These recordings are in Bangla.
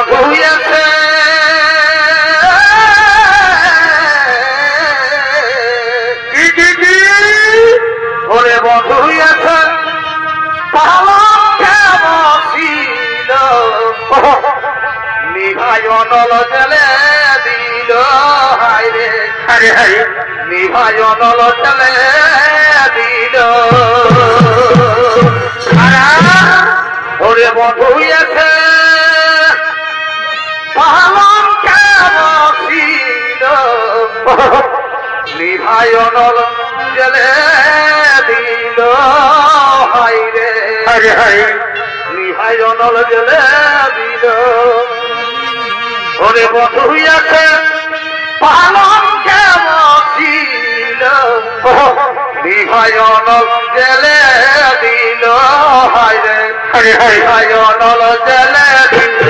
বন্ধু আছে ওরে বন্ধু আছে নিভাই অনল জেলে দিল হাই রে হারে হাই নিভাই অনল জেলে দিল ওরে বন্ধু আছে পালন কেমন নিভাই অনল জেলে দিল হাই রে হারে হাই নিভাই অনল জেলে দিল ওরে বন্ধু আছে পালন কেমন নিভাই অনল জেলে দিল হাই রে হারে হাই নিভাই অনল জেলে দিল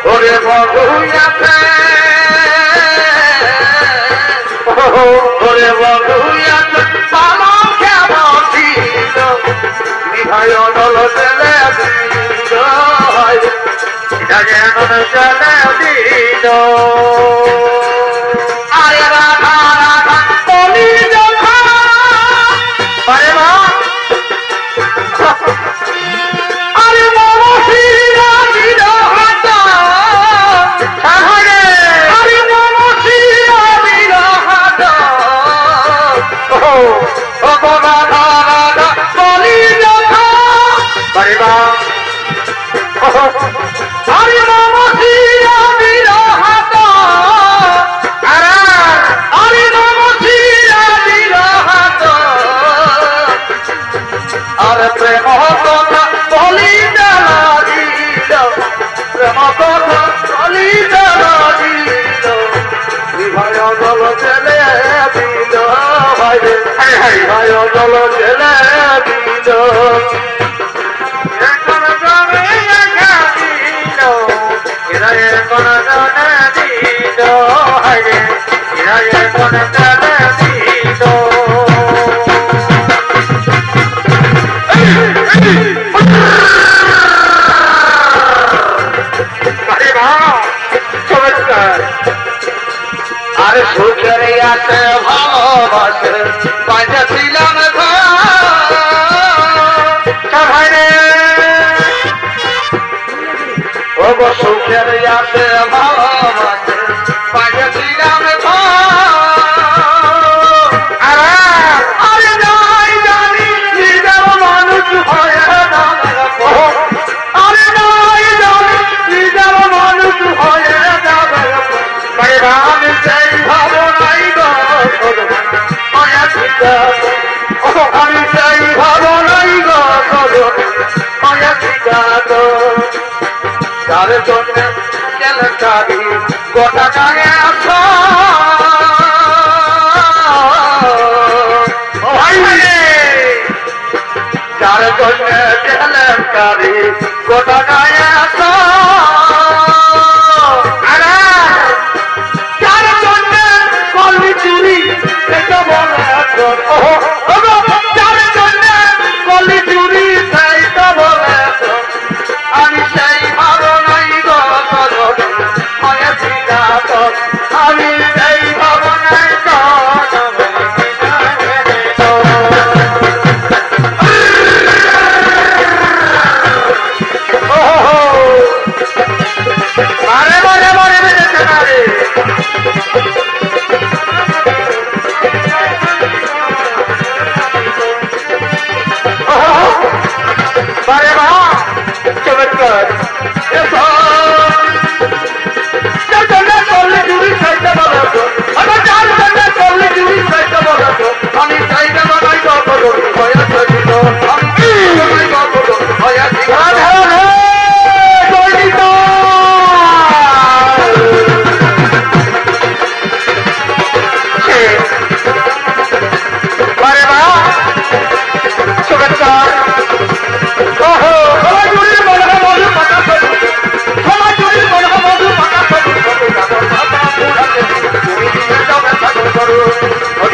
ওরে বন্ধু আছে পালন কেমন নিভাই অনল জেলে দিল জেলে দিল আরে রাধা রাধা বলি যখন আরে মা আরে মমশিরা দিল হাত আরে মমশিরা দিল হাত ও রাধা রাধা বলি যখন আরে মা আরে মমশিরা দিল হাত আরে মমশিরা দিল হাত আরে প্রেম কথা বলি দিল প্রেম কথা বলি দিল নিভাই অনল জেলে দিল ভাই নিভাই অনল জেলে দিল এখন জনে দিল এরা এখন জনে দিল হাই রে এরা এখন জনে দিল আরে সুখের আছে ভালোবাসে পাঁচা ছিলাম ও গো সুখের আছে ভালোবাসে পাঁচা ছিলাম আরে নাই জানি নিজের মানুষ হয়ে আরে নাই জানি নিজের মানুষ হয়ে যাবে আমি সেই ভাবনাই আমি সেই ভাবনাই তার জন্য কেলেঙ্কারি গোটা গায়ে আস যার জন্য কেলেঙ্কারি গোটা গায়ে আস চুরি এটা বলে কলি চুরি সেইটা বলে আমি সেই ভাবনাই আমি সেই ভাবনাই মারে মারে মারে বেড়েছে না রে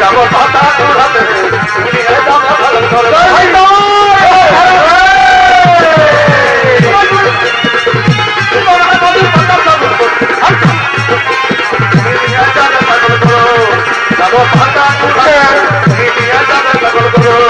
যাব পাতা কুড়াতে তুমি যাবে ভালো করে যাব পাতা কুড়াতে তুমি যাবে ভালো করে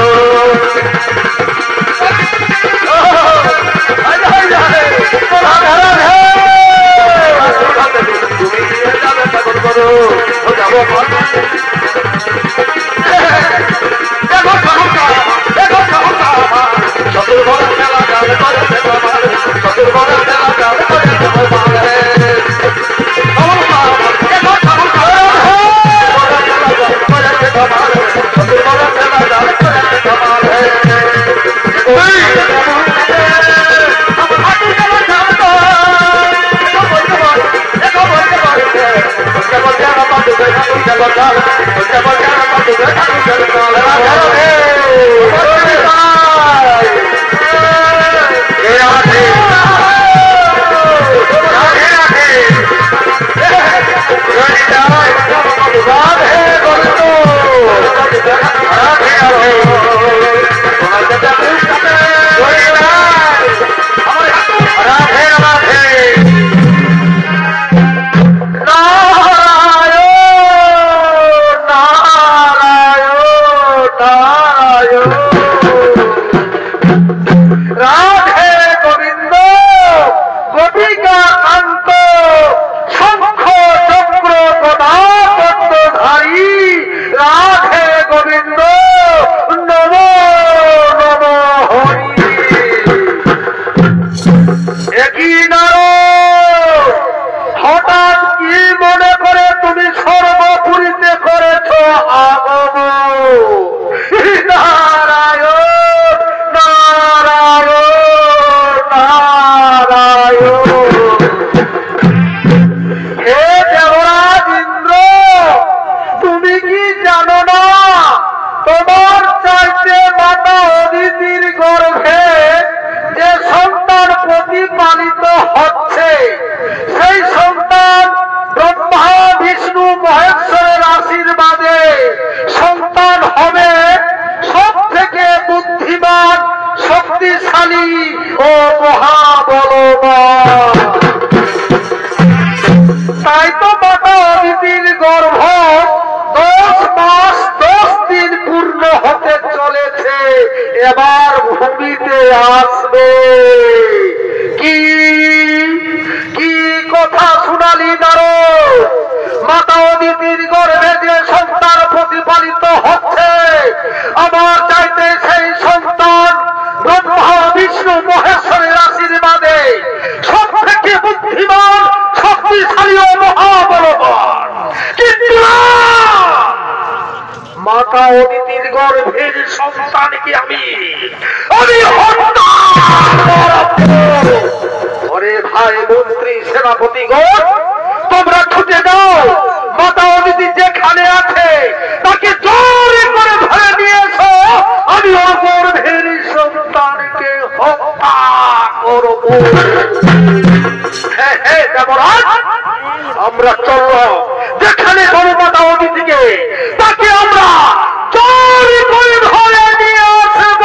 এবার ভূমিতে আসবে কি কি কথা শুনালি নারদ মাতা অদিতির গর্ভে যে সন্তান প্রতিপালিত হচ্ছে আমার চাইতে সেই সন্তান ব্রহ্মা বিষ্ণু মহেশ্বরের আশীর্বাদে সব থেকে বুদ্ধিমান শক্তিশালী ও মহাবলবান কিন্তু মাতা অদিতির গর্ভের সন্তানকে আমি হত্যা ওরে ভাই মন্ত্রী সেনাপতিগণ তোমরা ছুটে যাও মাতা অদিতি যেখানে আছে তাকে জোরে করে ধরে নিয়েছো আমি ওর গর্ভের সন্তানকে হত্যা করব। হ্যাঁ হ্যাঁ দেবরাজ আমরা চললাম যেখানে বড় মাতা অদিতিকে তাকে আমরা চোরি করে ধরে নিয়ে আসব।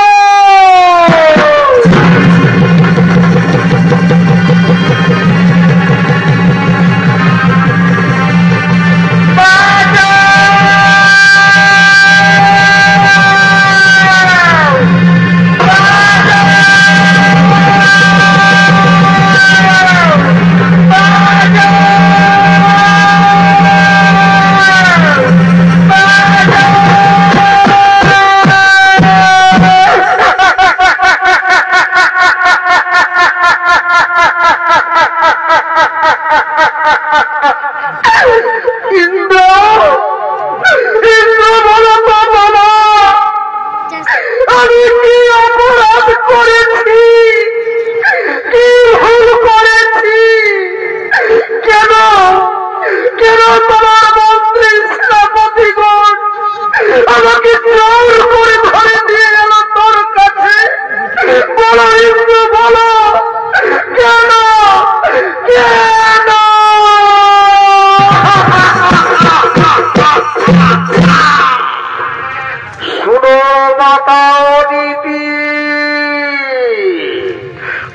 মাতা অদিতি,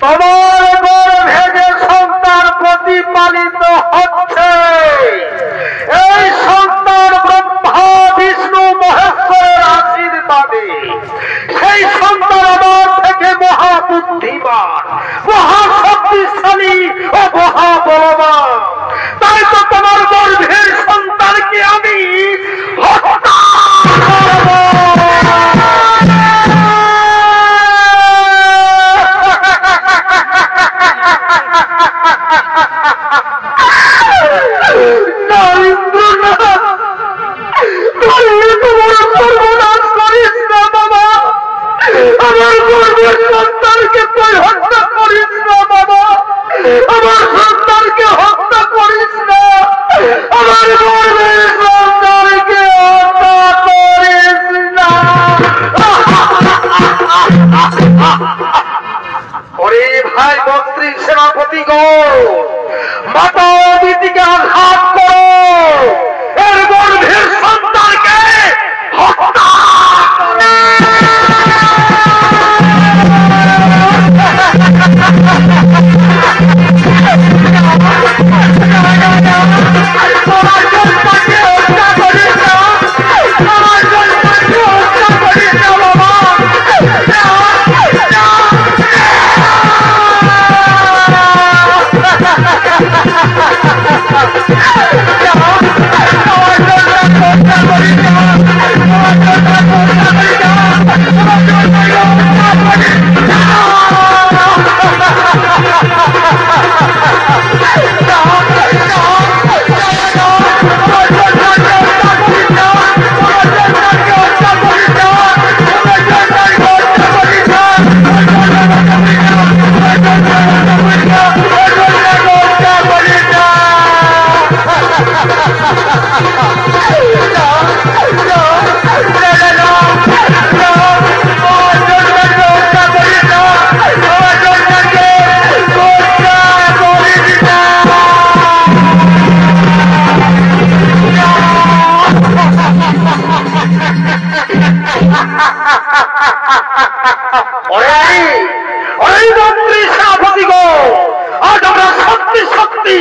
তোমার গর্ভে যে সন্তান প্রতিপালিত হচ্ছে, এই সন্তান ব্রহ্মা বিষ্ণু মহেশ্বরের আশীর্বাদে সেই সন্তান আমার থেকে মহাবুদ্ধিমান, মহাশক্তিশালী ও মহাবলবান। তাই তো তোমার গর্ভের সন্তানকে আমি হত্যা করব। আমার গর্ভের সন্তানকে তুই হত্যা করিস না বাবা, আমার সন্তানকে হত্যা করিস না, আমার গর্ভের সন্তানকে হত্যা করিস না। ওরে ভাই মন্ত্রী সেনাপতি গো, মাতা অদিতিকে আঘাত করো, এর গর্ভের সন্তানকে হত্যা করো। মন্ত্রী সেনাপতি গো, আজ আমরা সত্যি সত্যি